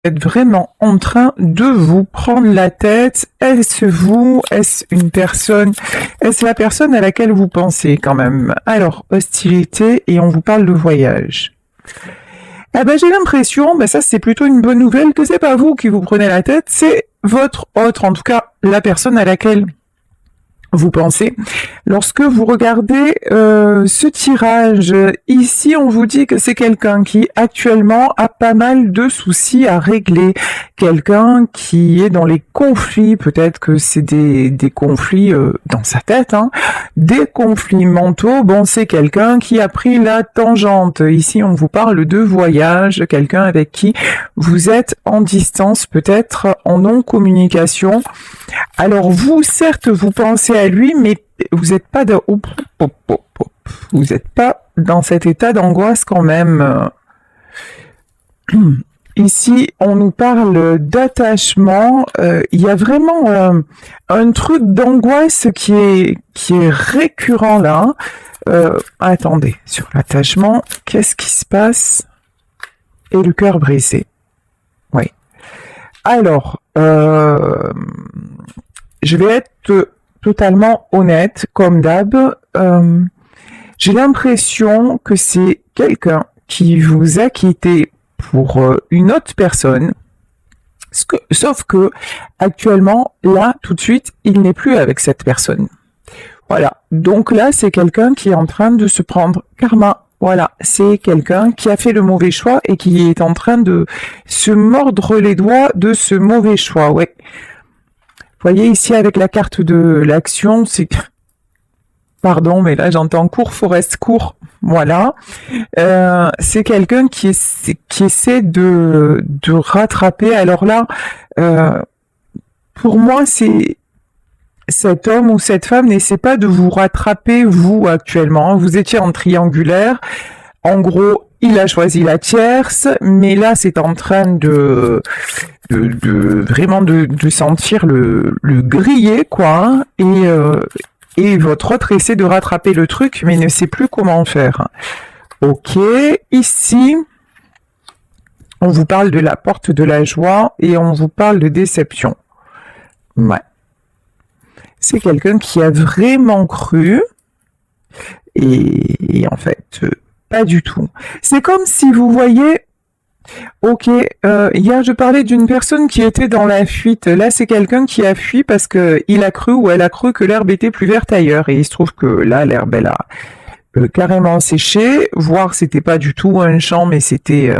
êtes vraiment en train de vous prendre la tête. Est-ce vous? Est-ce une personne? Est-ce la personne à laquelle vous pensez quand même? Alors, hostilité, et on vous parle de voyage. Eh ben, j'ai l'impression, ça c'est plutôt une bonne nouvelle, que c'est pas vous qui vous prenez la tête, c'est votre autre, en tout cas la personne à laquelle vous pensez. Lorsque vous regardez ce tirage, ici on vous dit que c'est quelqu'un qui actuellement a pas mal de soucis à régler, quelqu'un qui est dans les conflits, peut-être que c'est des conflits dans sa tête, des conflits mentaux. Bon, c'est quelqu'un qui a pris la tangente. Ici on vous parle de voyage, quelqu'un avec qui vous êtes en distance, peut-être en non-communication. Alors vous, certes, vous pensez à lui, mais vous n'êtes pas vous n'êtes pas dans cet état d'angoisse quand même. Ici, on nous parle d'attachement. Il y a vraiment un truc d'angoisse qui est récurrent là. Attendez, sur l'attachement, qu'est-ce qui se passe? Et le cœur brisé. Oui. Alors, je vais être totalement honnête, comme d'hab. J'ai l'impression que c'est quelqu'un qui vous a quitté pour une autre personne, sauf que actuellement, là, tout de suite, il n'est plus avec cette personne. Voilà. Donc là, c'est quelqu'un qui est en train de se prendre karma. Voilà, c'est quelqu'un qui a fait le mauvais choix et qui est en train de se mordre les doigts de ce mauvais choix. Ouais. Vous voyez ici avec la carte de l'action, c'est... Pardon, mais là j'entends court, forest, court. Voilà. C'est quelqu'un qui essaie de rattraper. Alors là, pour moi, c'est... Cet homme ou cette femme n'essaie pas de vous rattraper, vous, actuellement. Vous étiez en triangulaire. En gros, il a choisi la tierce, mais là, c'est en train de vraiment de sentir le griller, quoi. Et votre autre essaie de rattraper le truc, mais ne sait plus comment faire. Ok, ici, on vous parle de la porte de la joie et on vous parle de déception. Ouais. C'est quelqu'un qui a vraiment cru et en fait, pas du tout. C'est comme si vous voyez, ok, hier je parlais d'une personne qui était dans la fuite. Là, c'est quelqu'un qui a fui parce que il a cru ou elle a cru que l'herbe était plus verte ailleurs. Et il se trouve que là, l'herbe, elle a carrément séché, voire c'était pas du tout un champ, mais c'était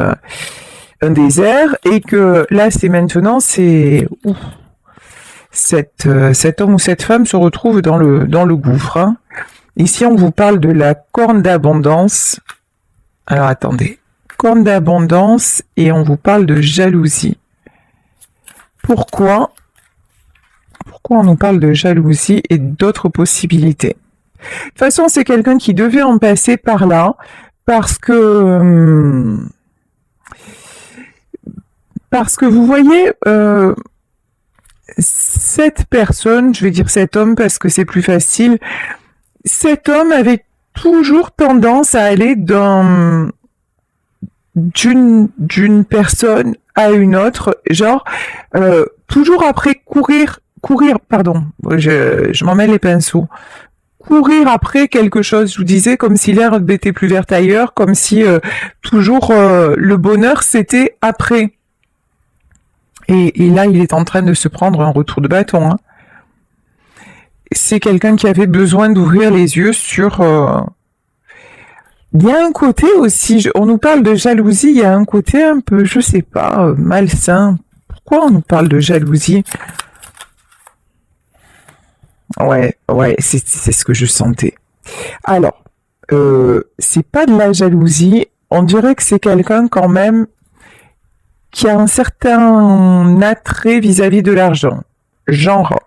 un désert. Et que là, c'est maintenant, c'est... Ouf. Cet homme ou cette femme se retrouve dans le gouffre. Ici, on vous parle de la corne d'abondance. Alors, attendez. Corne d'abondance et on vous parle de jalousie. Pourquoi on nous parle de jalousie et d'autres possibilités? De toute façon, c'est quelqu'un qui devait en passer par là parce que vous voyez... cette personne, je vais dire cet homme parce que c'est plus facile, cet homme avait toujours tendance à aller d'une personne à une autre, genre toujours après courir, pardon, je m'en mets les pinceaux, courir après quelque chose, je vous disais, comme si l'herbe était plus verte ailleurs, comme si toujours le bonheur c'était après. Et là, il est en train de se prendre un retour de bâton. C'est quelqu'un qui avait besoin d'ouvrir les yeux sur... Il y a un côté aussi, on nous parle de jalousie, il y a un côté un peu, je sais pas, malsain. Pourquoi on nous parle de jalousie? Ouais, c'est ce que je sentais. Alors, c'est pas de la jalousie, on dirait que c'est quelqu'un quand même qui a un certain attrait vis-à-vis de l'argent. Genre,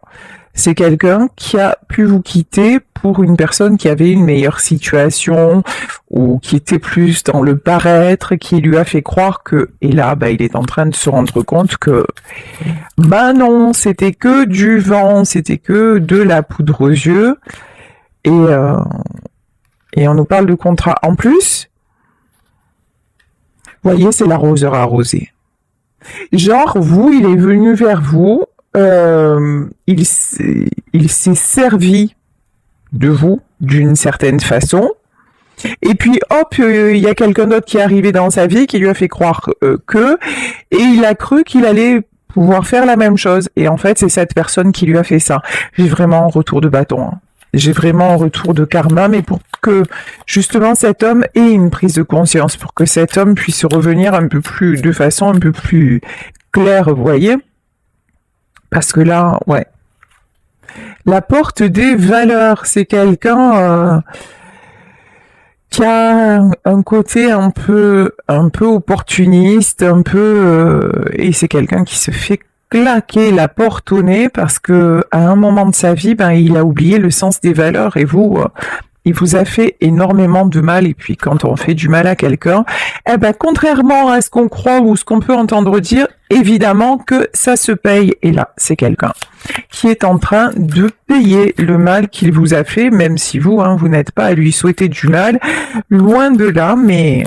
c'est quelqu'un qui a pu vous quitter pour une personne qui avait une meilleure situation ou qui était plus dans le paraître, qui lui a fait croire que... Et là, il est en train de se rendre compte que... non, c'était que du vent, c'était que de la poudre aux yeux. Et on nous parle de contrat. En plus, vous voyez, c'est l'arroseur arrosé. Genre, vous, il est venu vers vous, il s'est servi de vous d'une certaine façon, et puis hop, il y a quelqu'un d'autre qui est arrivé dans sa vie qui lui a fait croire et il a cru qu'il allait pouvoir faire la même chose. Et en fait, c'est cette personne qui lui a fait ça. J'ai vraiment un retour de bâton. Hein. J'ai vraiment un retour de karma, mais pour que justement cet homme ait une prise de conscience, pour que cet homme puisse revenir un peu plus, de façon un peu plus claire, vous voyez. Parce que là, ouais. La porte des valeurs, c'est quelqu'un qui a un côté un peu opportuniste, et c'est quelqu'un qui se fait claquer la porte au nez parce que à un moment de sa vie, ben il a oublié le sens des valeurs et vous, il vous a fait énormément de mal. Et puis quand on fait du mal à quelqu'un, eh ben contrairement à ce qu'on croit ou ce qu'on peut entendre dire, évidemment que ça se paye. Et là, c'est quelqu'un qui est en train de payer le mal qu'il vous a fait, même si vous, vous n'êtes pas à lui souhaiter du mal, loin de là, mais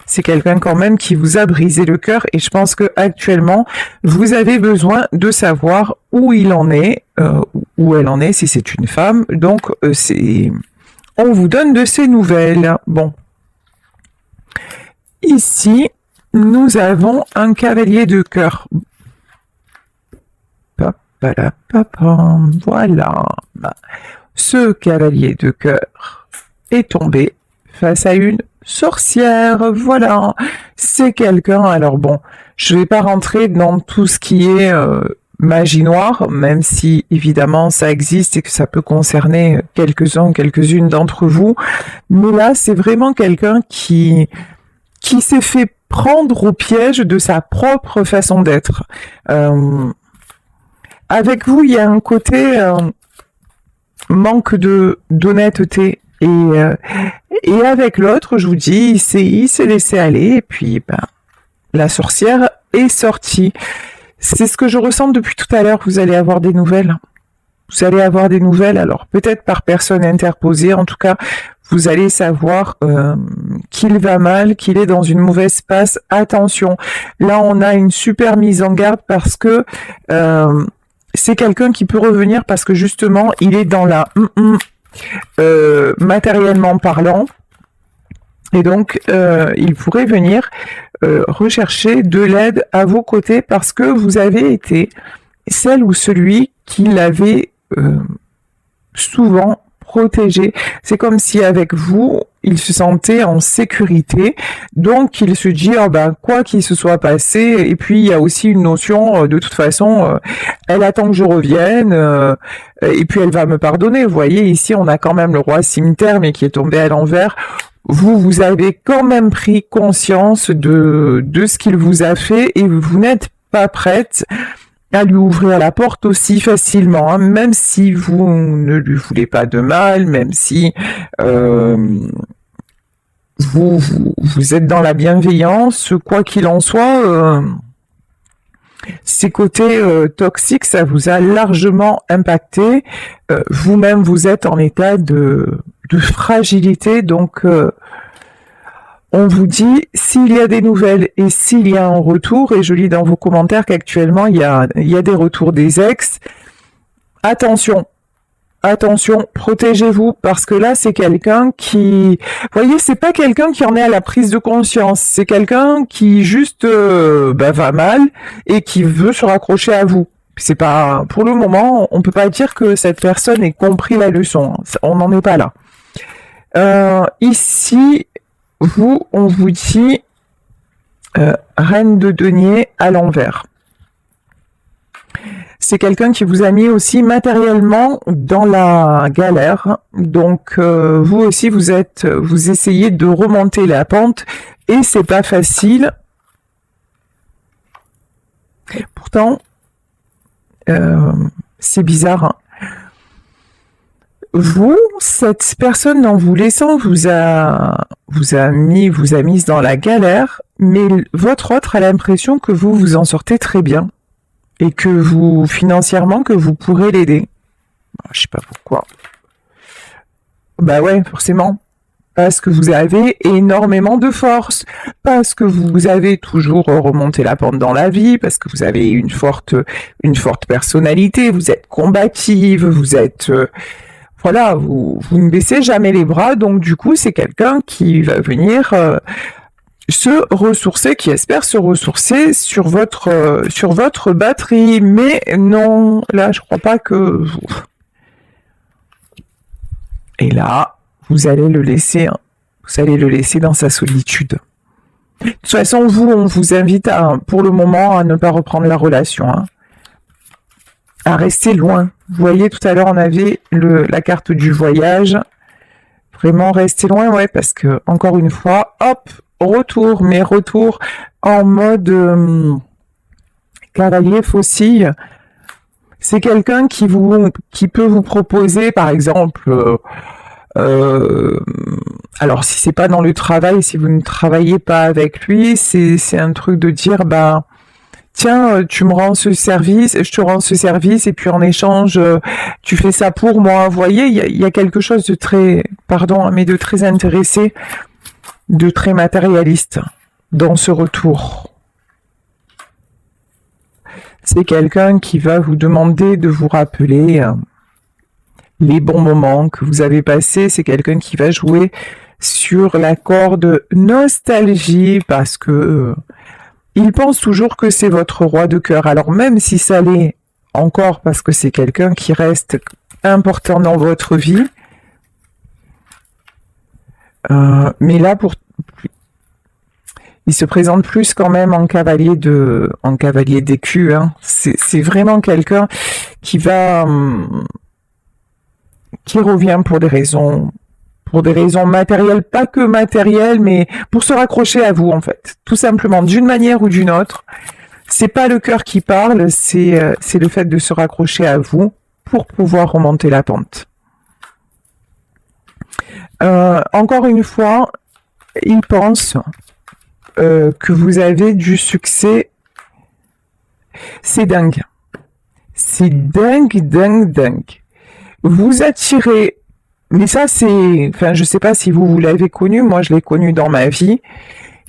c'est quelqu'un quand même qui vous a brisé le cœur et je pense que actuellement vous avez besoin de savoir où il en est, où elle en est si c'est une femme. Donc on vous donne de ces nouvelles. Bon, ici nous avons un cavalier de cœur. Voilà. Ce cavalier de cœur est tombé face à une sorcière. Voilà. C'est quelqu'un. Alors bon, je vais pas rentrer dans tout ce qui est magie noire, même si évidemment ça existe et que ça peut concerner quelques-uns, quelques-unes d'entre vous. Mais là, c'est vraiment quelqu'un qui s'est fait prendre au piège de sa propre façon d'être. Avec vous, il y a un côté manque d'honnêteté et avec l'autre, je vous dis, il s'est laissé aller et puis la sorcière est sortie. C'est ce que je ressens depuis tout à l'heure. Vous allez avoir des nouvelles. Vous allez avoir des nouvelles. Alors peut-être par personne interposée. En tout cas, vous allez savoir qu'il va mal, qu'il est dans une mauvaise passe. Attention. Là, on a une super mise en garde parce que c'est quelqu'un qui peut revenir parce que justement, il est dans la matériellement parlant. Et donc, il pourrait venir rechercher de l'aide à vos côtés parce que vous avez été celle ou celui qui l'avait souvent protégé. C'est comme si avec vous, il se sentait en sécurité. Donc, il se dit, quoi qu'il se soit passé. Et puis, il y a aussi une notion, de toute façon, elle attend que je revienne. Et puis, elle va me pardonner. Vous voyez, ici, on a quand même le roi cimetière, mais qui est tombé à l'envers. Vous avez quand même pris conscience de ce qu'il vous a fait et vous n'êtes pas prête à lui ouvrir la porte aussi facilement, même si vous ne lui voulez pas de mal, même si vous êtes dans la bienveillance, quoi qu'il en soit, ces côtés toxiques, ça vous a largement impacté. Vous-même, vous êtes en état de fragilité, donc on vous dit s'il y a des nouvelles et s'il y a un retour, et je lis dans vos commentaires qu'actuellement il y a des retours des ex. Attention, protégez-vous parce que là c'est quelqu'un qui, vous voyez, c'est pas quelqu'un qui en est à la prise de conscience, c'est quelqu'un qui juste va mal et qui veut se raccrocher à vous. C'est pas, pour le moment, on peut pas dire que cette personne ait compris la leçon. On n'en est pas là. Ici, on vous dit reine de denier à l'envers. C'est quelqu'un qui vous a mis aussi matériellement dans la galère. Donc vous aussi vous essayez de remonter la pente et c'est pas facile. Pourtant, c'est bizarre. Hein. Vous, cette personne en vous laissant vous a mise dans la galère, mais votre autre a l'impression que vous vous en sortez très bien et que vous, financièrement, que vous pourrez l'aider. Je sais pas pourquoi. Bah ouais, forcément. parce que vous avez énormément de force, parce que vous avez toujours remonté la pente dans la vie, parce que vous avez une forte personnalité, vous êtes combative, vous êtes voilà, vous ne baissez jamais les bras, donc du coup c'est quelqu'un qui va venir se ressourcer, qui espère se ressourcer sur votre batterie, mais non, là je crois pas que vous... Et là, vous allez le laisser dans sa solitude. De toute façon, vous, on vous invite pour le moment à ne pas reprendre la relation, hein, à rester loin. Vous voyez, tout à l'heure, on avait la carte du voyage. Vraiment rester loin, ouais, parce que, encore une fois, hop, retour en mode cavalier faucille. C'est quelqu'un qui peut vous proposer, par exemple, alors si c'est pas dans le travail, si vous ne travaillez pas avec lui, c'est un truc de dire, bah, tiens, tu me rends ce service, je te rends ce service, et puis en échange, tu fais ça pour moi. Vous voyez, il y a quelque chose de très, pardon, mais de très intéressé, de très matérialiste dans ce retour. C'est quelqu'un qui va vous demander de vous rappeler les bons moments que vous avez passés. C'est quelqu'un qui va jouer sur la corde nostalgie parce que il pense toujours que c'est votre roi de cœur. Alors même si ça l'est encore parce que c'est quelqu'un qui reste important dans votre vie, mais là il se présente plus quand même en cavalier d'écu. Hein. C'est vraiment quelqu'un qui revient pour des raisons matérielles, pas que matérielles, mais pour se raccrocher à vous en fait, tout simplement d'une manière ou d'une autre. C'est pas le cœur qui parle, c'est le fait de se raccrocher à vous pour pouvoir remonter la pente. Encore une fois, il pense que vous avez du succès. C'est dingue. C'est dingue. Vous attirez, mais ça c'est, enfin je sais pas si vous l'avez connu, moi je l'ai connu dans ma vie.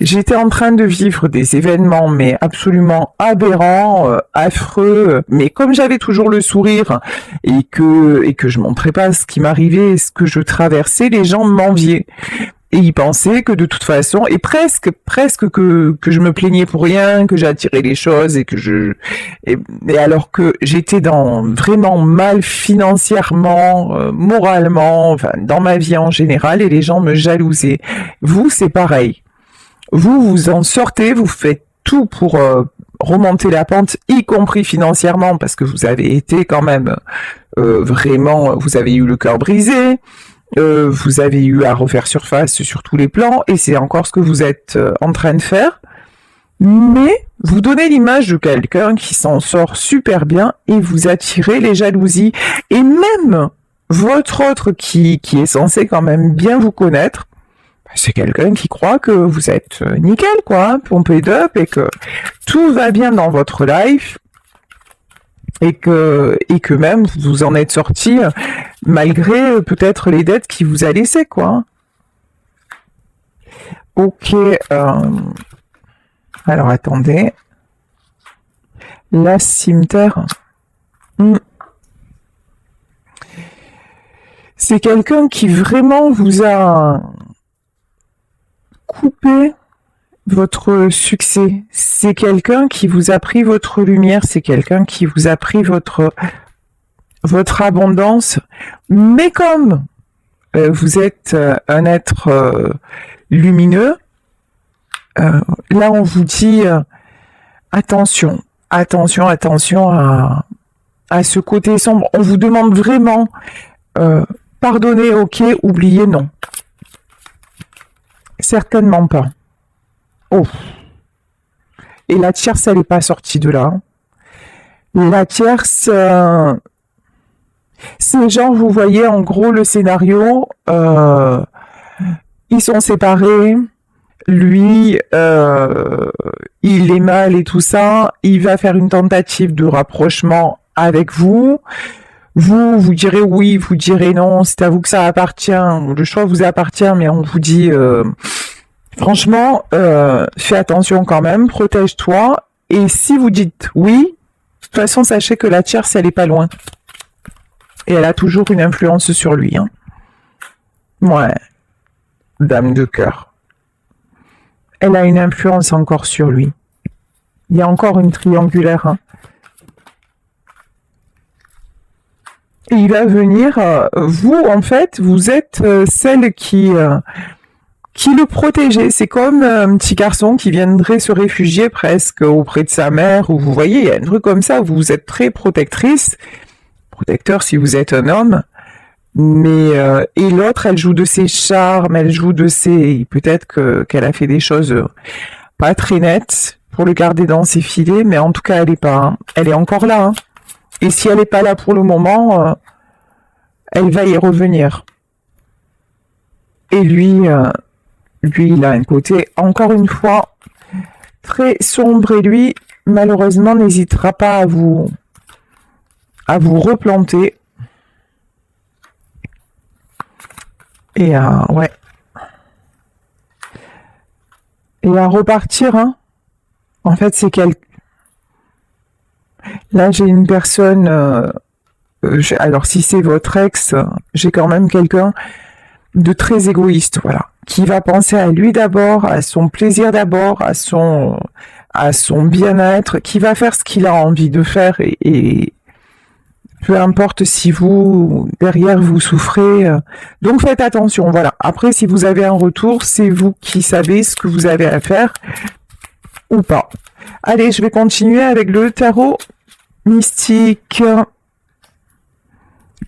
J'étais en train de vivre des événements mais absolument aberrants, affreux, mais comme j'avais toujours le sourire et que je montrais pas ce qui m'arrivait, ce que je traversais, les gens m'enviaient. Et ils pensaient que de toute façon, et presque que je me plaignais pour rien, que j'attirais les choses et alors que j'étais vraiment mal financièrement, moralement, enfin, dans ma vie en général, et les gens me jalousaient. Vous, c'est pareil. Vous en sortez, vous faites tout pour remonter la pente, y compris financièrement, parce que vous avez été quand même vraiment, vous avez eu le cœur brisé. Vous avez eu à refaire surface sur tous les plans et c'est encore ce que vous êtes en train de faire. Mais vous donnez l'image de quelqu'un qui s'en sort super bien et vous attirez les jalousies. Et même votre autre qui est censé quand même bien vous connaître, c'est quelqu'un qui croit que vous êtes nickel, quoi, hein, pompé d'up et que tout va bien dans votre life. Et que même vous en êtes sorti malgré peut-être les dettes qu'il vous a laissées, quoi. Ok. Alors attendez. La cimetière. C'est quelqu'un qui vraiment vous a coupé votre succès. C'est quelqu'un qui vous a pris votre lumière, c'est quelqu'un qui vous a pris votre abondance. Mais comme vous êtes un être lumineux, là on vous dit attention à ce côté sombre. On vous demande vraiment pardonner, ok, oublier, non. Certainement pas. Oh. Et la tierce, elle n'est pas sortie de là. La tierce, c'est genre, vous voyez en gros le scénario, ils sont séparés, lui, il est mal et tout ça, il va faire une tentative de rapprochement avec vous, Vous direz oui, vous direz non, c'est à vous que ça appartient, le choix vous appartient, mais on vous dit, franchement, fais attention quand même, protège-toi, et si vous dites oui, de toute façon, sachez que la tierce, elle est pas loin. Et elle a toujours une influence sur lui, hein. Ouais, dame de cœur. Elle a une influence encore sur lui. Il y a encore une triangulaire, hein. Et il va venir, vous, en fait, vous êtes celle qui le protégeait. C'est comme un petit garçon qui viendrait se réfugier presque auprès de sa mère, ou vous voyez, il y a un truc comme ça, où vous êtes très protectrice, protecteur si vous êtes un homme, mais et l'autre, elle joue de ses charmes, elle joue de ses... Peut-être qu'elle a fait des choses pas très nettes pour le garder dans ses filets, mais en tout cas, elle est pas, hein. Elle est encore là, hein. Et si elle n'est pas là pour le moment, elle va y revenir. Et lui, il a un côté, encore une fois, très sombre. Et lui, malheureusement, n'hésitera pas à vous replanter. Et ouais. Et à repartir, hein. En fait, c'est quelqu'un... Là, j'ai une personne, alors si c'est votre ex, j'ai quand même quelqu'un de très égoïste, voilà, qui va penser à lui d'abord, à son plaisir d'abord, à son bien-être, qui va faire ce qu'il a envie de faire et peu importe si vous, derrière, vous souffrez. Donc faites attention, voilà. Après, si vous avez un retour, c'est vous qui savez ce que vous avez à faire ou pas. Allez, je vais continuer avec le tarot mystique.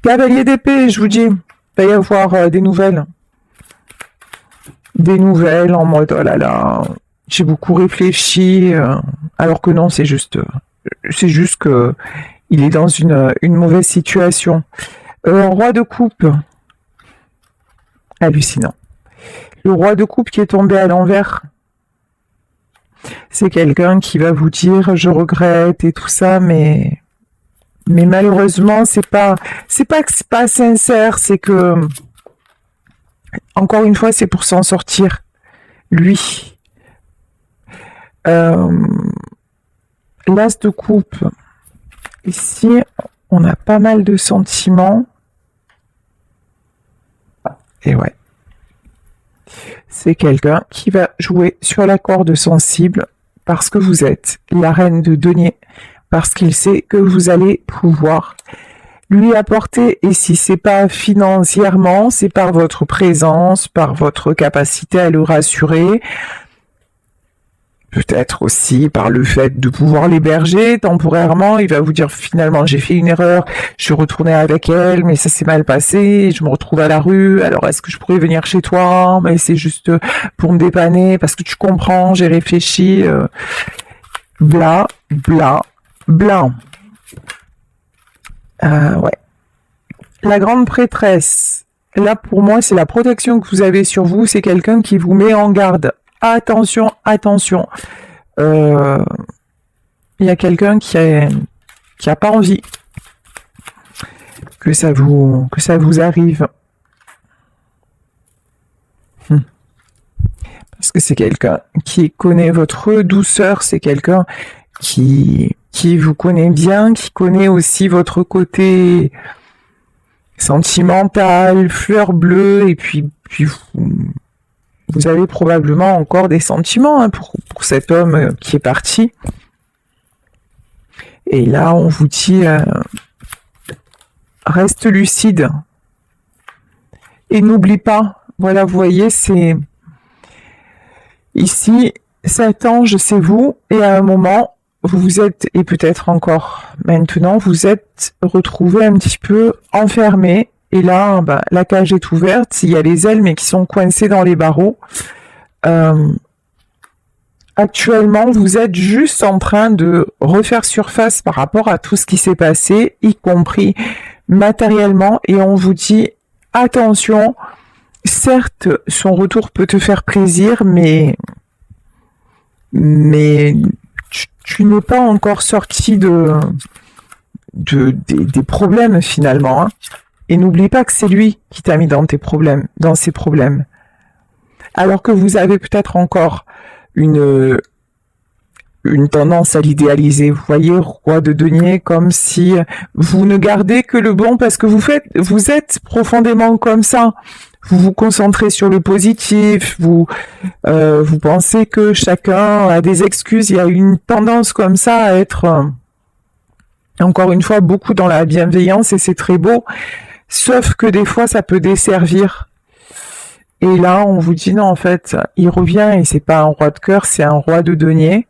Cavalier d'épée, je vous dis, il va y avoir des nouvelles. Des nouvelles en mode, oh là là, j'ai beaucoup réfléchi, alors que non, c'est juste que il est dans une mauvaise situation. Roi de coupe, hallucinant. Le roi de coupe qui est tombé à l'envers, c'est quelqu'un qui va vous dire je regrette et tout ça, mais malheureusement c'est pas que c'est pas sincère, c'est que encore une fois c'est pour s'en sortir lui. L'as de coupe, ici on a pas mal de sentiments et ouais, c'est quelqu'un qui va jouer sur la corde sensible parce que vous êtes la reine de denier, parce qu'il sait que vous allez pouvoir lui apporter, et si c'est pas financièrement, c'est par votre présence, par votre capacité à le rassurer, peut-être aussi par le fait de pouvoir l'héberger temporairement. Il va vous dire finalement j'ai fait une erreur, je suis retourné avec elle, mais ça s'est mal passé, je me retrouve à la rue, alors est-ce que je pourrais venir chez toi? Mais c'est juste pour me dépanner, parce que tu comprends, j'ai réfléchi, bla, bla, bla. Ouais. La grande prêtresse, là pour moi c'est la protection que vous avez sur vous, c'est quelqu'un qui vous met en garde. Attention, attention. Il y a quelqu'un qui a pas envie que ça vous arrive. Parce que c'est quelqu'un qui connaît votre douceur, c'est quelqu'un qui vous connaît bien, qui connaît aussi votre côté sentimental, fleur bleue, et puis vous avez probablement encore des sentiments, hein, pour cet homme qui est parti. Et là, on vous dit, reste lucide. Et n'oublie pas, voilà, vous voyez, c'est... Ici, cet ange, c'est vous, et à un moment, vous vous êtes, et peut-être encore maintenant, vous êtes retrouvé un petit peu enfermé. Et là, bah, la cage est ouverte, il y a les ailes, mais qui sont coincées dans les barreaux. Actuellement, vous êtes juste en train de refaire surface par rapport à tout ce qui s'est passé, y compris matériellement, et on vous dit, attention, certes, son retour peut te faire plaisir, mais tu n'es pas encore sorti de des problèmes finalement. Hein. Et n'oublie pas que c'est lui qui t'a mis dans tes problèmes, dans ses problèmes. Alors que vous avez peut-être encore une tendance à l'idéaliser. Vous voyez, roi de denier, comme si vous ne gardez que le bon parce que vous êtes profondément comme ça. Vous vous concentrez sur le positif, vous pensez que chacun a des excuses. Il y a une tendance comme ça à être, encore une fois, beaucoup dans la bienveillance et c'est très beau. Sauf que des fois, ça peut desservir. Et là, on vous dit non, en fait, il revient et c'est pas un roi de cœur, c'est un roi de denier.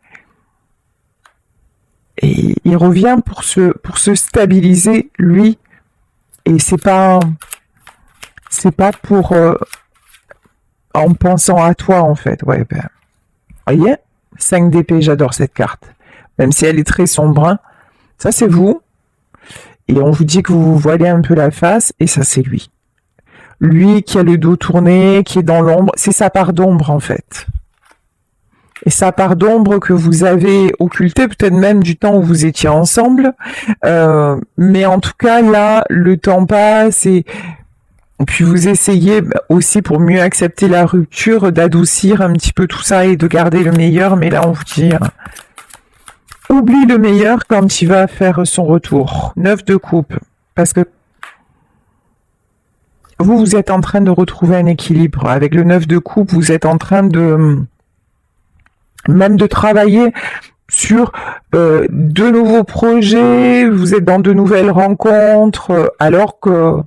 Et il revient pour se stabiliser, lui. Et c'est pas pour, en pensant à toi, en fait. Ouais, ben, voyez, 5 d'épée, j'adore cette carte. Même si elle est très sombre, hein. Ça, c'est vous. Et on vous dit que vous vous voilez un peu la face, et ça, c'est lui. Lui qui a le dos tourné, qui est dans l'ombre, c'est sa part d'ombre, en fait. Et sa part d'ombre que vous avez occultée, peut-être même du temps où vous étiez ensemble. Mais en tout cas, là, le temps passe et puis vous essayez aussi, pour mieux accepter la rupture, d'adoucir un petit peu tout ça et de garder le meilleur. Mais là, on vous dit, oublie le meilleur quand il va faire son retour. 9 de coupe. Parce que vous êtes en train de retrouver un équilibre. Avec le 9 de coupe, vous êtes en train de travailler sur de nouveaux projets, vous êtes dans de nouvelles rencontres, alors que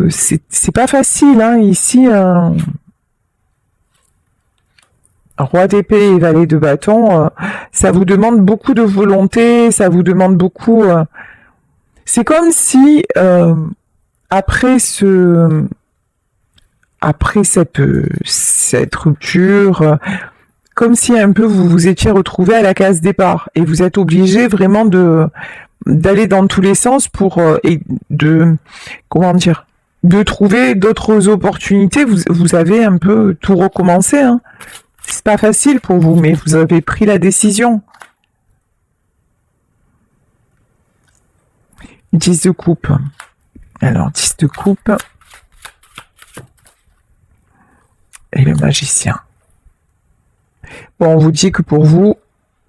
c'est pas facile, hein, ici, un roi d'épée et valet de bâton, ça vous demande beaucoup de volonté, ça vous demande beaucoup... c'est comme si, après cette rupture, comme si un peu vous vous étiez retrouvé à la case départ et vous êtes obligé vraiment d'aller dans tous les sens pour de trouver d'autres opportunités. Vous avez un peu tout recommencé, hein. C'est pas facile pour vous, mais vous avez pris la décision. 10 de coupe. Alors 10 de coupe. Et le magicien. Bon, on vous dit que pour vous,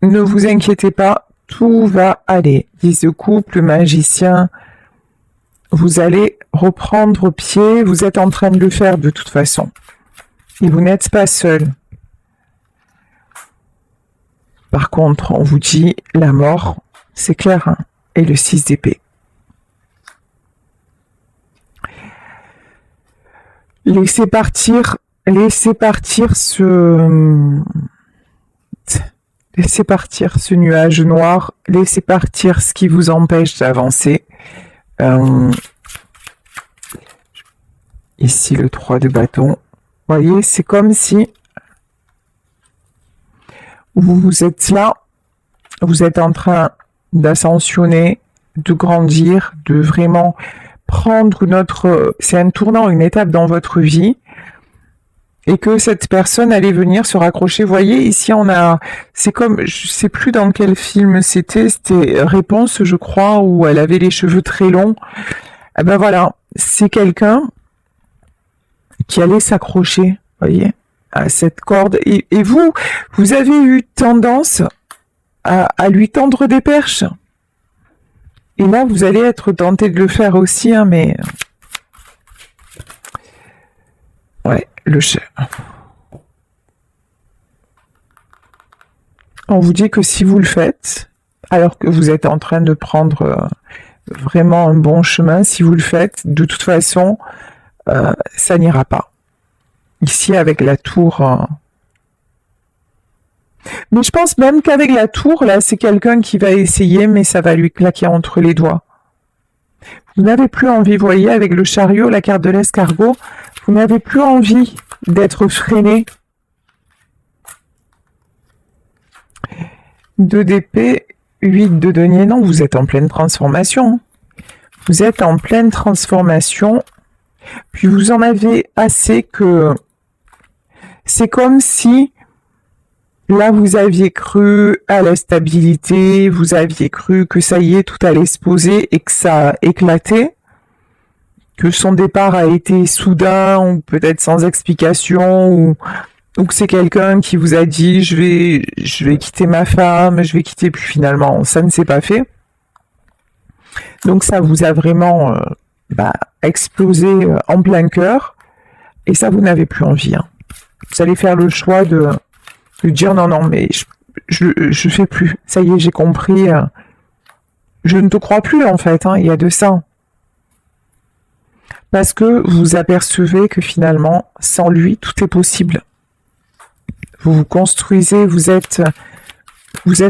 ne vous inquiétez pas, tout va aller. 10 de coupe, le magicien, vous allez reprendre pied, vous êtes en train de le faire de toute façon. Et vous n'êtes pas seul. Par contre, on vous dit la mort, c'est clair, hein, et le 6 d'épée. Laissez partir ce nuage noir, laissez partir ce qui vous empêche d'avancer. Ici, le 3 de bâton. Vous voyez, c'est comme si vous êtes là, vous êtes en train d'ascensionner, de grandir, de vraiment prendre c'est un tournant, une étape dans votre vie, et que cette personne allait venir se raccrocher. Vous voyez, ici c'est comme, je sais plus dans quel film c'était Réponse, je crois, où elle avait les cheveux très longs. Eh ben voilà, c'est quelqu'un qui allait s'accrocher, vous voyez, à cette corde. Et vous avez eu tendance à lui tendre des perches. Et là, vous allez être tenté de le faire aussi, hein, mais... Ouais, le chef. On vous dit que si vous le faites, alors que vous êtes en train de prendre vraiment un bon chemin, si vous le faites, de toute façon, ça n'ira pas. Ici, avec la tour... Mais je pense même qu'avec la tour, là, c'est quelqu'un qui va essayer, mais ça va lui claquer entre les doigts. Vous n'avez plus envie, vous voyez, avec le chariot, la carte de l'escargot, vous n'avez plus envie d'être freiné. 2 d'épée, 8 de denier. Non, vous êtes en pleine transformation. Vous êtes en pleine transformation. Puis vous en avez assez que... C'est comme si Là, vous aviez cru à la stabilité, vous aviez cru que ça y est, tout allait se poser et que ça a éclaté, que son départ a été soudain ou peut-être sans explication, ou que c'est quelqu'un qui vous a dit je vais quitter ma femme, je vais quitter, puis finalement ça ne s'est pas fait. Donc ça vous a vraiment explosé en plein cœur et ça vous n'avez plus envie. Hein. Vous allez faire le choix de dire non, non, mais je fais plus. Ça y est, j'ai compris. Je ne te crois plus en fait, hein, il y a de ça. Parce que vous apercevez que finalement, sans lui, tout est possible. Vous vous construisez, vous êtes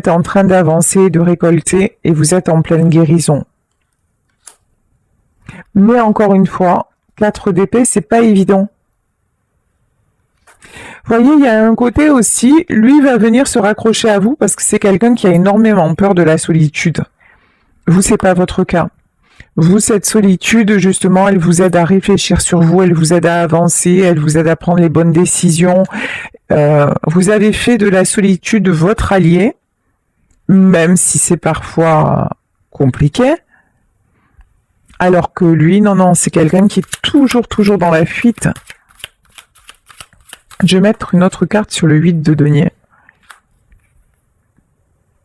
en train d'avancer, de récolter, et vous êtes en pleine guérison. Mais encore une fois, 4 d'épée, c'est pas évident. Vous voyez, il y a un côté aussi, lui va venir se raccrocher à vous parce que c'est quelqu'un qui a énormément peur de la solitude. Vous, c'est pas votre cas. Vous, cette solitude, justement, elle vous aide à réfléchir sur vous, elle vous aide à avancer, elle vous aide à prendre les bonnes décisions. Vous avez fait de la solitude votre allié, même si c'est parfois compliqué. Alors que lui, non, non, c'est quelqu'un qui est toujours dans la fuite. Je vais mettre une autre carte sur le 8 de denier.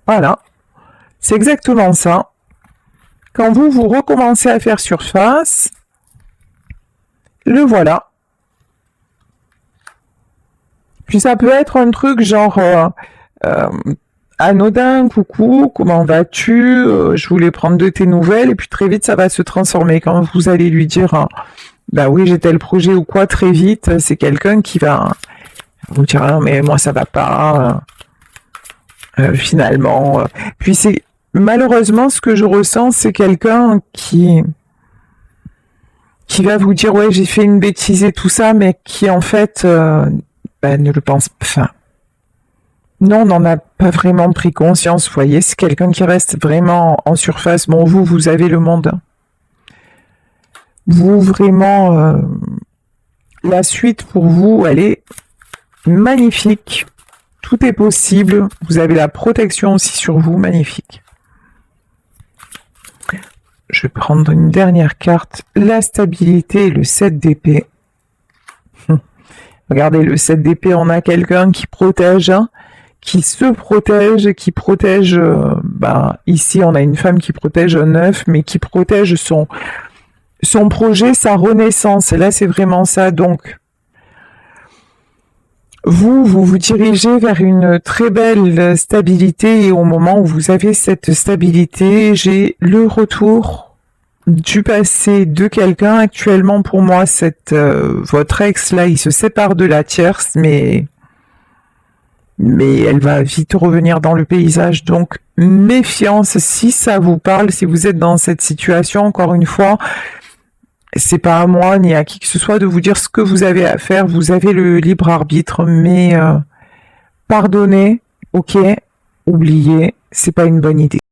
Voilà. C'est exactement ça. Quand vous recommencez à faire surface, le voilà. Puis ça peut être un truc genre anodin, coucou, comment vas-tu, je voulais prendre de tes nouvelles, et puis très vite ça va se transformer. Quand vous allez lui dire bah oui, j'ai tel projet ou quoi, très vite, c'est quelqu'un qui va vous dire non mais moi ça va pas, finalement. Puis c'est malheureusement ce que je ressens, c'est quelqu'un qui va vous dire ouais j'ai fait une bêtise et tout ça, mais qui en fait ne le pense pas. Enfin, non, on n'en a pas vraiment pris conscience, vous voyez, c'est quelqu'un qui reste vraiment en surface. Bon, vous avez le monde. Vous, vraiment, la suite pour vous, elle est magnifique. Tout est possible. Vous avez la protection aussi sur vous, magnifique. Je vais prendre une dernière carte. La stabilité et le 7 d'épée. Regardez, le 7 d'épée, on a quelqu'un qui protège, hein, qui se protège, qui protège... ici, on a une femme qui protège un œuf, mais qui protège son projet, sa renaissance. Et là, c'est vraiment ça. Donc, vous dirigez vers une très belle stabilité. Et au moment où vous avez cette stabilité, j'ai le retour du passé de quelqu'un. Actuellement, pour moi, votre ex, là, il se sépare de la tierce, mais elle va vite revenir dans le paysage. Donc, méfiance, si ça vous parle, si vous êtes dans cette situation, encore une fois, c'est pas à moi ni à qui que ce soit de vous dire ce que vous avez à faire. Vous avez le libre arbitre, mais pardonnez, ok, oubliez, c'est pas une bonne idée.